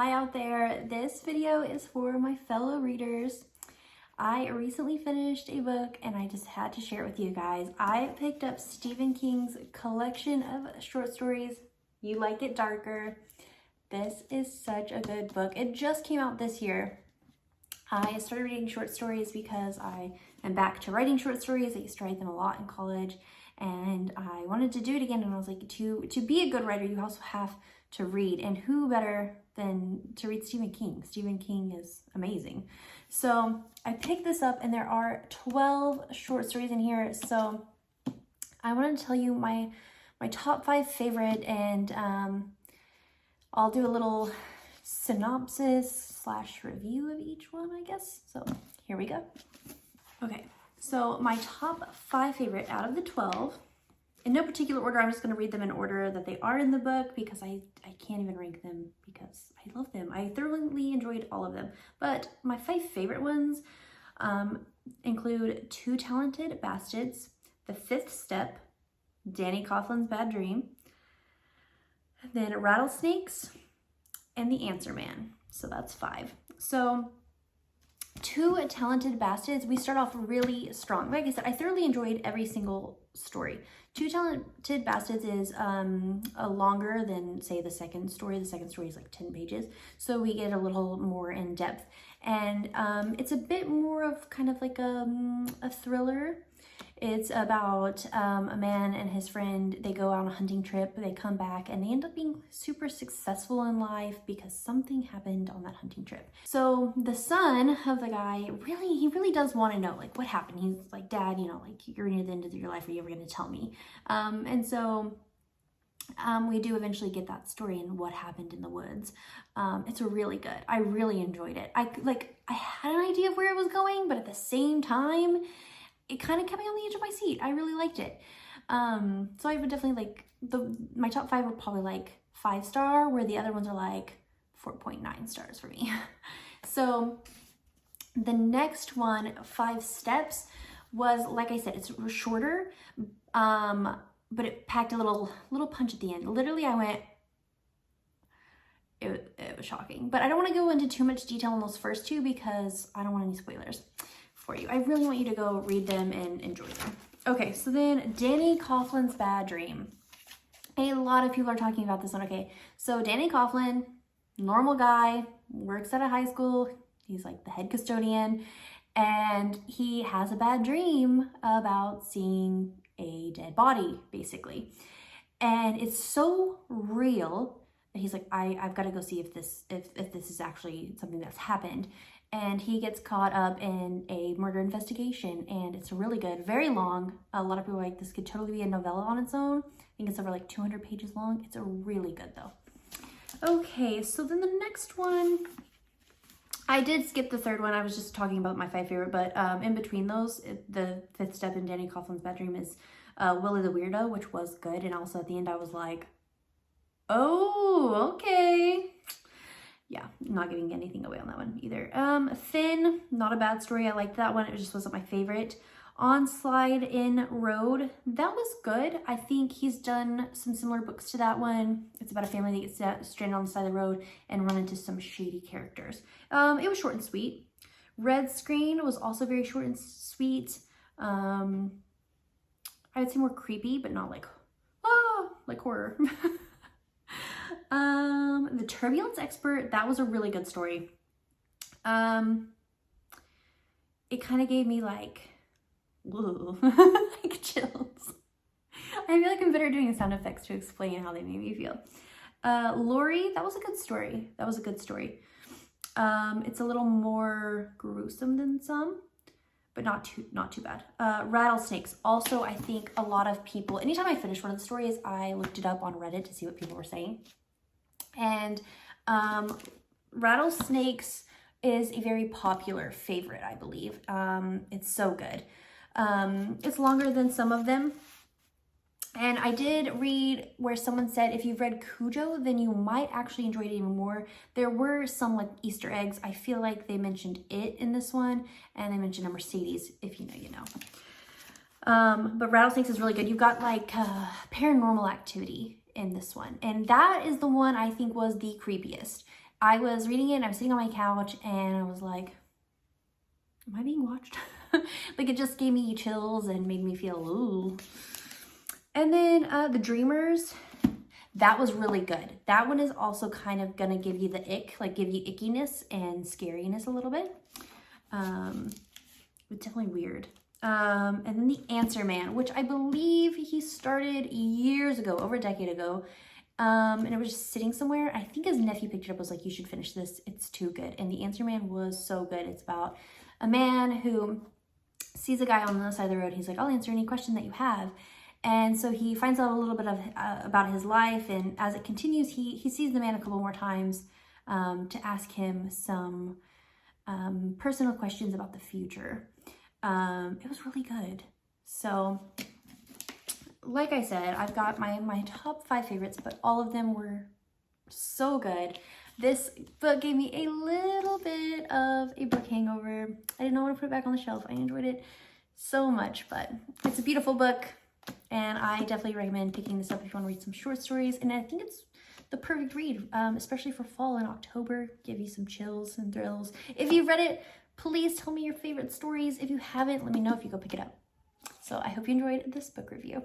Hi out there, this video is for my fellow readers. I recently finished a book and I just had to share it with you guys. I picked up Stephen King's collection of short stories, You Like It Darker. This is such a good book. It just came out this year. I started reading short stories because I am back to writing short stories. I used to write them a lot in college and I wanted to do it again, and I was like, to be a good writer, you also have to read, and who better than to read Stephen King? Stephen King is amazing. So I picked this up and there are 12 short stories in here. So I wanted to tell you my top 5 favorite, and I'll do a little synopsis / review of each one, I guess. So here we go. Okay, so my top 5 favorite out of the 12, in no particular order, I'm just going to read them in order that they are in the book because I can't even rank them because I love them. I thoroughly enjoyed all of them. But my 5 favorite ones include Two Talented Bastards, The Fifth Step, Danny Coughlin's Bad Dream, then Rattlesnakes, and The Answer Man. So that's 5. So Two Talented Bastards, we start off really strong. Like I said, I thoroughly enjoyed every single story. Two Talented Bastards is longer than, say, the second story. The second story is like 10 pages. So we get a little more in depth. And it's a bit more of kind of like a thriller. It's about a man and his friend. They go on a hunting trip, they come back, and they end up being super successful in life because something happened on that hunting trip. So the son of the guy, he really does want to know, like, what happened. He's like, Dad, like, you're near the end of your life. Are you ever going to tell me? And so we do eventually get that story and what happened in the woods. It's really good. I really enjoyed it. I had an idea of where it was going, but at the same time, it kind of kept me on the edge of my seat. I really liked it. So I would definitely my top 5 were probably like 5-star, where the other ones are like 4.9 stars for me. So the next one, 5 Steps, was, like I said, it's shorter, but it packed a little punch at the end. Literally, I went, it was shocking. But I don't want to go into too much detail on those first 2 because I don't want any spoilers for you. I really want you to go read them and enjoy them. Okay, so then Danny Coughlin's Bad Dream. A lot of people are talking about this one. Okay, so Danny Coughlin, normal guy, works at a high school. He's like the head custodian, and he has a bad dream about seeing a dead body, basically. And it's so real that he's like, I've got to go see if this is actually something that's happened. And he gets caught up in a murder investigation, and it's really good. Very long. A lot of people are like, this could totally be a novella on its own. I think it's over like 200 pages long. It's a really good though. Okay, so then the next one, I did skip the third one. I was just talking about my 5 favorite, but in between those, the Fifth Step in Danny Coughlin's Bad Dream is Willie the Weirdo, which was good. And also at the end, I was like, oh, okay. Yeah, not giving anything away on that one either. Finn, not a bad story. I liked that one. It just wasn't my favorite. On Slide in Road, that was good. I think he's done some similar books to that one. It's about a family that gets stranded on the side of the road and run into some shady characters. It was short and sweet. Red Screen was also very short and sweet. I would say more creepy, but not like horror. The Turbulence Expert, that was a really good story. It kind of gave me like, whoa, like chills. I feel like I'm better at doing sound effects to explain how they made me feel. Lori, that was a good story. That was a good story. It's a little more gruesome than some, but not too bad. Rattlesnakes, also, I think a lot of people, anytime I finished one of the stories, I looked it up on Reddit to see what people were saying. And Rattlesnakes is a very popular favorite, I believe. It's so good. It's longer than some of them. And I did read where someone said if you've read Cujo, then you might actually enjoy it even more. There were some like Easter eggs. I feel like they mentioned it in this one, and they mentioned a Mercedes. If you know, you know. But Rattlesnakes is really good. You've got like Paranormal Activity in this one. And that is the one I think was the creepiest. I was reading it and I was sitting on my couch and I was like, am I being watched? Like, it just gave me chills and made me feel, ooh. And then The Dreamers, that was really good. That one is also kind of gonna give you the ick, like give you ickiness and scariness a little bit. It's definitely weird. And then The Answer Man, which I believe he started years ago, over a decade ago. And it was just sitting somewhere. I think his nephew picked it up, was like, you should finish this. It's too good. And The Answer Man was so good. It's about a man who sees a guy on the other side of the road. He's like, I'll answer any question that you have. And so he finds out a little bit of about his life. And as it continues, he sees the man a couple more times to ask him some personal questions about the future. It was really good. So, like I said, I've got my top 5 favorites, but all of them were so good. This book gave me a little bit of a book hangover. I didn't know when to put it back on the shelf. I enjoyed it so much, but it's a beautiful book, and I definitely recommend picking this up if you want to read some short stories. And I think it's the perfect read, especially for fall and October. Give you some chills and thrills. If you've read it, please tell me your favorite stories. If you haven't, let me know if you go pick it up. So I hope you enjoyed this book review.